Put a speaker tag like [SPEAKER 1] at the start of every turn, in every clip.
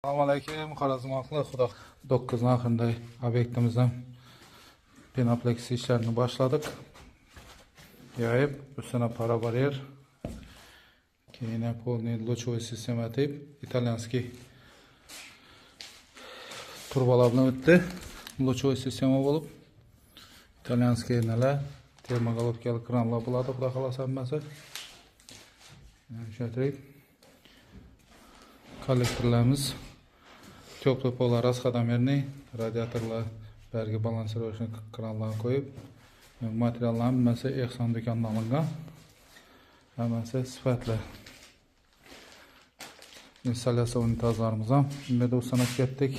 [SPEAKER 1] Assalamualaikum, Xorazmxalq. Xudo 9 oxirida obyektimizdan penopleks ishlarini boshladik. Yoyib, üstüne para baryer. Keyin polniy лучевой sistema tip italyanskiy turbalar bilan o'tdi. Лучевой sistema bo'lib, italyanskiy nalar termoголовкalik kranlar bo'ladi, xudo xolasa hammasi. O'shatirib kollektorlarimiz teplый polar расходомерный radiatorlar, bergi balansirovочный kranlarni qo'yib, materiallar hammasi Ehson do'konidan olingan. Hammasi sifatli. Installyatsiya unitazlarimiz ham bunday sanab ketdik.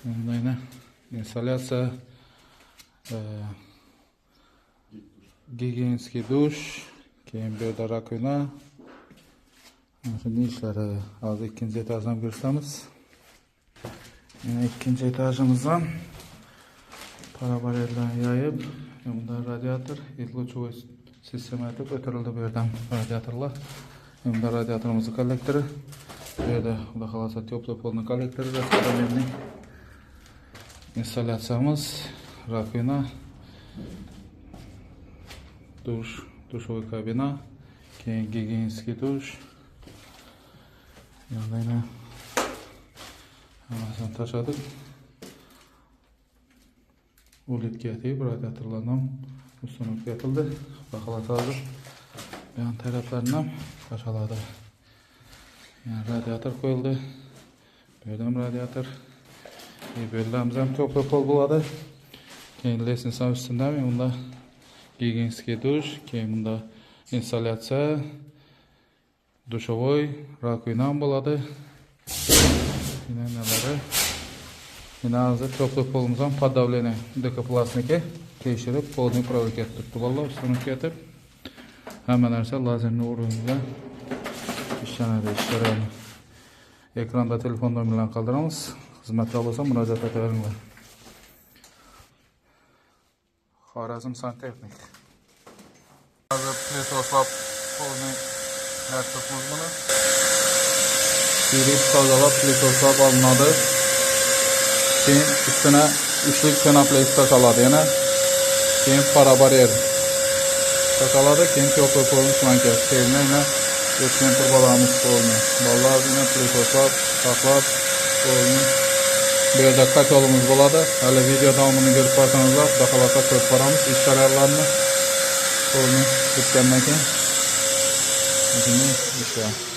[SPEAKER 1] Mana installyatsiya gigiyenskiy dush, keyin bu yerda rakovina. Şimdi işleri az ikinci etajdan gösterimiz. Yine ikinci etajımızdan para bariyerlerini yayıp, bunda radyatör, лучевой sistema etip ötürüldü bu yerden radyatörler. Bunda radyatörümüzün kollektörü, bu yerde Xudo xolasa teplый polni kollektörü, расходомерный installatsiyamiz, rakovina, dush, dushovoy kabina, keyin gigiyenskiy dush. Yani hemen taşıdık. Ulit getirip radyatörlerden üstüne getirdi. Bakalım hazır. Yan taraflarından taşaladı. Yani radyatör koyuldu. Böyle radyatör. Böylelerimiz hem teplый pol buladı. Keyin lesinsa üstünde mi? Bunda gigiyenskiy duş. Keyin bunda installyatsiya. Dushovoy, rakovina bo'ladi. Yine neleri? Yine hazır teplый polumuzdan подавление dekoplastniki tekshirib, polni provoka etdik. Vallahi üstüne ketib, hamma narsa lazerli o'rinda ishlanadi, ishlarani. Ekranda telefon nomerlarini qoldiramiz. Xizmatlar bo'lsa murojaat etaveringlar. Xorazm Santexnik. Hozir plitoslab polni yaptık bunu. Sirip tozalab, plitoslab alınады. Keyin üstüne üçlük penopleks taşaladı yana. Keyin para baryer taşaladı. Keyin teplый polni slanker. Keyin yine o'tgan turbalarimiz polni. Ballar yine plitoslab, taklab polni. Bu yerda katyolumuz bo'ladi. Hali video davomini ko'rib qo'ysanizlar, xudo xolasa ko'rib boramiz ish jarayonlarini. Polni bitgandan keyin. Şimdi işte.